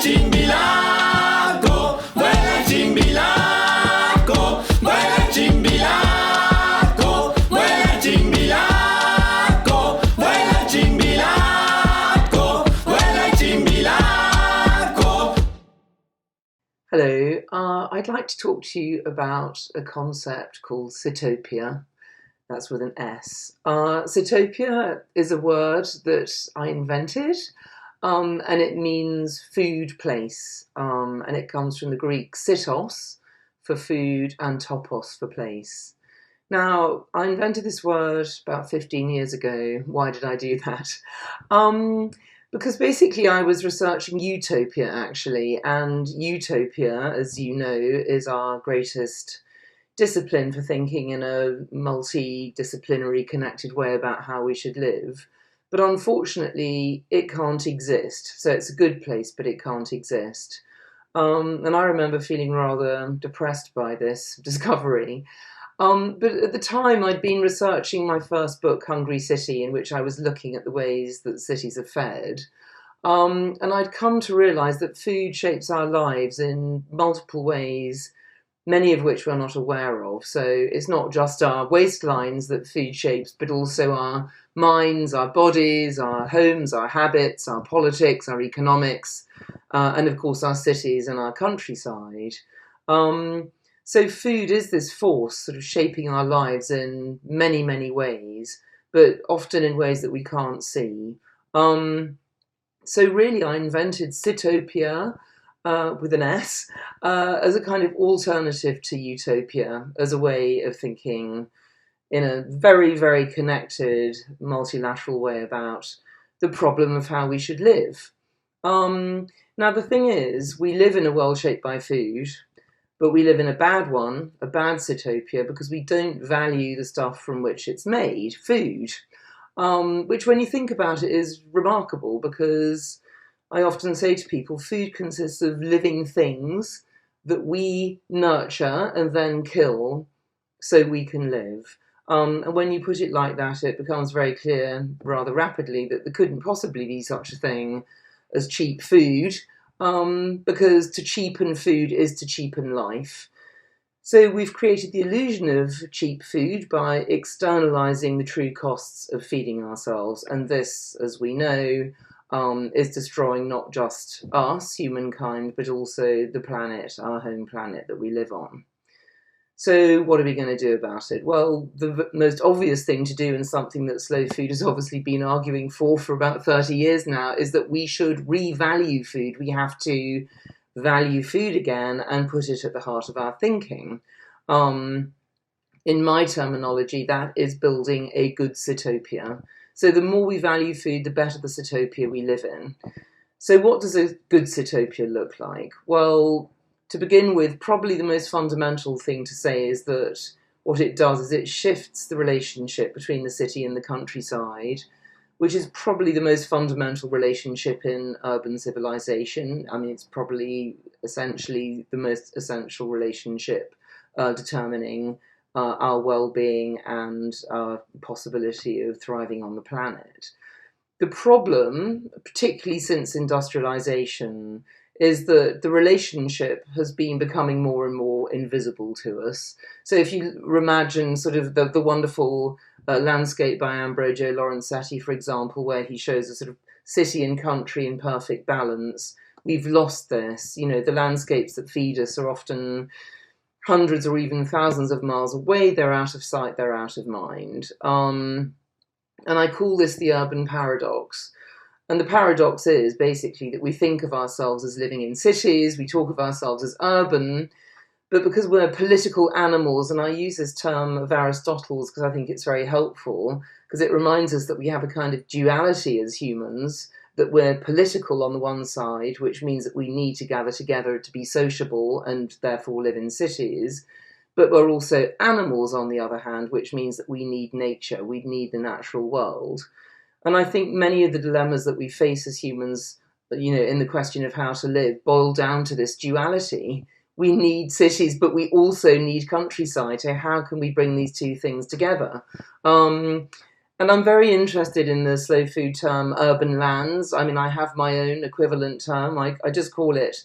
Chimbilaco, vuela Chimbilaco, vuela Chimbilaco, vuela Chimbilaco, vuela Chimbilaco, vuela Chimbilaco. Hello, I'd like to talk to you about a concept called Sitopia. That's with an S. Sitopia is a word that I invented, and it means food place, and it comes from the Greek sitos for food and topos for place. Now, I invented this word about 15 years ago. Why did I do that? Because basically I was researching utopia, actually, and utopia, as you know, is our greatest discipline for thinking in a multidisciplinary, connected way about how we should live. But unfortunately, it can't exist. So it's a good place, but it can't exist. And I remember feeling rather depressed by this discovery. But at the time, I'd been researching my first book, Hungry City, in which I was looking at the ways that cities are fed. And I'd come to realise that food shapes our lives in multiple ways, many of which we're not aware of. So it's not just our waistlines that food shapes, but also our minds, our bodies, our homes, our habits, our politics, our economics, and of course our cities and our countryside. So food is this force sort of shaping our lives in many, many ways, but often in ways that we can't see. So really I invented Sitopia, with an S, as a kind of alternative to utopia, as a way of thinking in a very, very connected, multilateral way about the problem of how we should live. Now, the thing is, we live in a world shaped by food, but we live in a bad one, a bad Sitopia, because we don't value the stuff from which it's made, food, which when you think about it is remarkable, because I often say to people, food consists of living things that we nurture and then kill so we can live. And when you put it like that, it becomes very clear rather rapidly that there couldn't possibly be such a thing as cheap food, because to cheapen food is to cheapen life. So we've created the illusion of cheap food by externalizing the true costs of feeding ourselves. And this, as we know, is destroying not just us, humankind, but also the planet, our home planet that we live on. So what are we going to do about it? Well, the most obvious thing to do, and something that Slow Food has obviously been arguing for about 30 years now, is that we should revalue food. We have to value food again and put it at the heart of our thinking. In my terminology, that is building a good Sitopia. So the more we value food, the better the Sitopia we live in. So what does a good Sitopia look like? Well, to begin with, probably the most fundamental thing to say is that what it does is it shifts the relationship between the city and the countryside, which is probably the most fundamental relationship in urban civilization. I mean, it's probably essentially the most essential relationship determining our well-being and our possibility of thriving on the planet. The problem, particularly since industrialization, is that the relationship has been becoming more and more invisible to us. So if you imagine sort of the wonderful landscape by Ambrogio Lorenzetti, for example, where he shows a sort of city and country in perfect balance, we've lost this. You know, the landscapes that feed us are often hundreds or even thousands of miles away. They're out of sight, they're out of mind. And I call this the urban paradox. And the paradox is basically that we think of ourselves as living in cities, we talk of ourselves as urban, but because we're political animals, and I use this term of Aristotle's because I think it's very helpful, because it reminds us that we have a kind of duality as humans, that we're political on the one side, which means that we need to gather together to be sociable and therefore live in cities, but we're also animals on the other hand, which means that we need nature, we need the natural world. And I think many of the dilemmas that we face as humans, you know, in the question of how to live, boil down to this duality. We need cities, but we also need countryside. So how can we bring these two things together? And I'm very interested in the slow food term urban lands. I mean, I have my own equivalent term. I just call it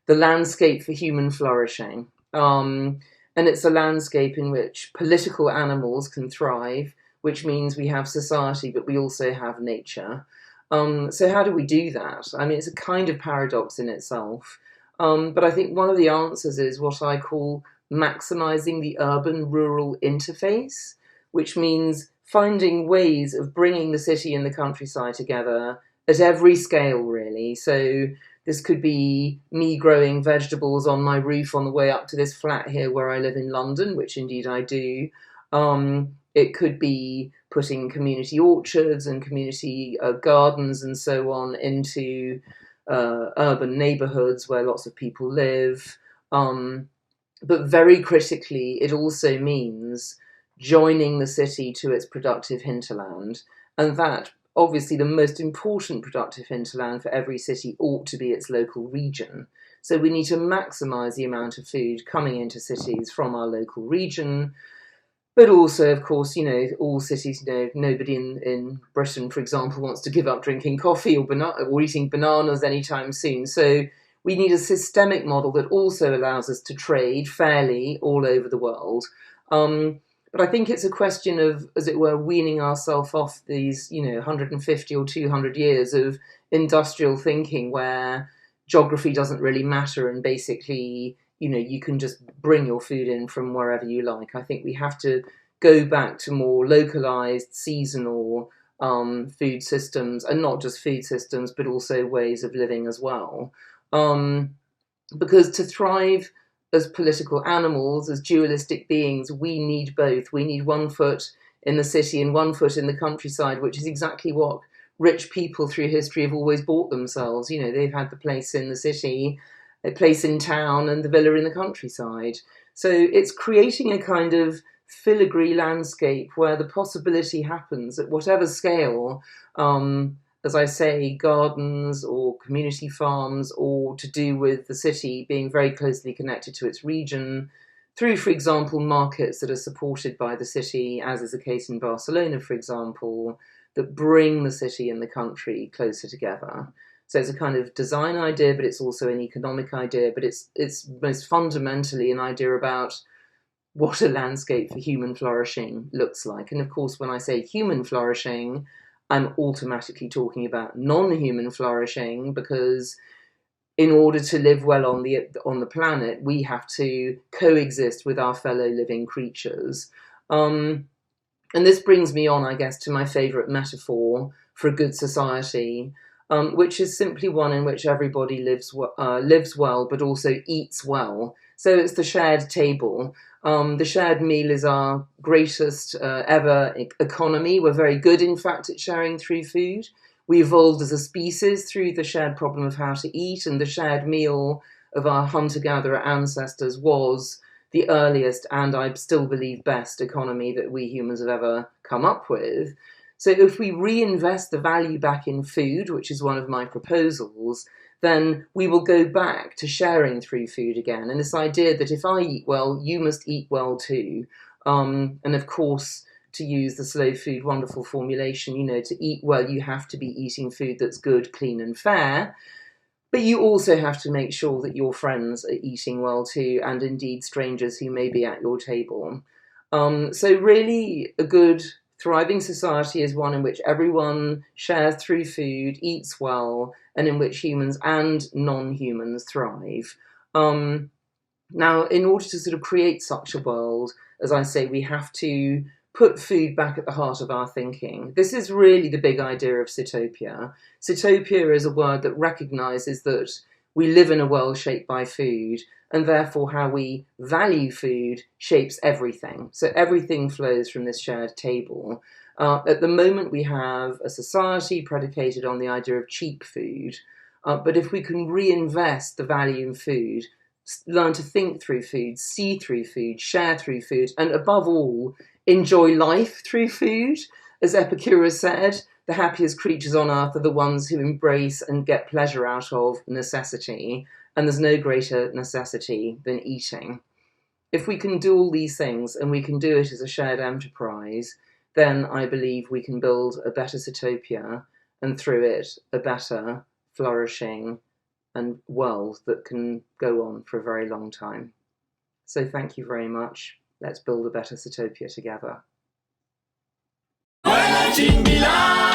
the landscape for human flourishing. And it's a landscape in which political animals can thrive, which means we have society, but we also have nature. So, how do we do that? I mean, it's a kind of paradox in itself. But I think one of the answers is what I call maximizing the urban rural interface, which means finding ways of bringing the city and the countryside together at every scale, really. So this could be me growing vegetables on my roof on the way up to this flat here where I live in London, which indeed I do. It could be putting community orchards and community gardens and so on into urban neighbourhoods where lots of people live. But very critically, it also means joining the city to its productive hinterland. And that, obviously, the most important productive hinterland for every city ought to be its local region. So we need to maximise the amount of food coming into cities from our local region. But also, of course, all cities know nobody in Britain, for example, wants to give up drinking coffee or eating bananas anytime soon. So we need a systemic model that also allows us to trade fairly all over the world. But I think it's a question of, as it were, weaning ourselves off these, 150 or 200 years of industrial thinking where geography doesn't really matter and basically, you can just bring your food in from wherever you like. I think we have to go back to more localized, seasonal food systems, and not just food systems, but also ways of living as well. Because to thrive as political animals, as dualistic beings, we need both. We need one foot in the city and one foot in the countryside, which is exactly what rich people through history have always bought themselves. They've had the place in the city, a place in town, and the villa in the countryside. So it's creating a kind of filigree landscape where the possibility happens at whatever scale, as I say, gardens or community farms, or to do with the city being very closely connected to its region through, for example, markets that are supported by the city, as is the case in Barcelona, for example, that bring the city and the country closer together. So it's a kind of design idea, but it's also an economic idea, but it's most fundamentally an idea about what a landscape for human flourishing looks like. And of course, when I say human flourishing, I'm automatically talking about non-human flourishing, because in order to live well on the planet, we have to coexist with our fellow living creatures. And this brings me on, I guess, to my favourite metaphor for a good society, which is simply one in which everybody lives well, but also eats well. So it's the shared table. The shared meal is our greatest ever economy. We're very good, in fact, at sharing through food. We evolved as a species through the shared problem of how to eat, and the shared meal of our hunter-gatherer ancestors was the earliest, and I still believe best, economy that we humans have ever come up with. So if we reinvest the value back in food, which is one of my proposals, then we will go back to sharing through food again. And this idea that if I eat well, you must eat well too. And of course, to use the slow food wonderful formulation, to eat well, you have to be eating food that's good, clean and fair. But you also have to make sure that your friends are eating well too, and indeed strangers who may be at your table. So really a good thriving society is one in which everyone shares through food, eats well, and in which humans and non-humans thrive. Now, in order to sort of create such a world, as I say, we have to put food back at the heart of our thinking. This is really the big idea of Sitopia. Sitopia is a word that recognises that we live in a world shaped by food, and therefore how we value food shapes everything. So everything flows from this shared table. At the moment, we have a society predicated on the idea of cheap food, but if we can reinvest the value in food, learn to think through food, see through food, share through food, and above all, enjoy life through food. As Epicurus said, the happiest creatures on earth are the ones who embrace and get pleasure out of necessity, and there's no greater necessity than eating. If we can do all these things, and we can do it as a shared enterprise, then I believe we can build a better Sitopia, and through it, a better, flourishing and world that can go on for a very long time. So thank you very much. Let's build a better Sitopia together. Vuela Chimbila.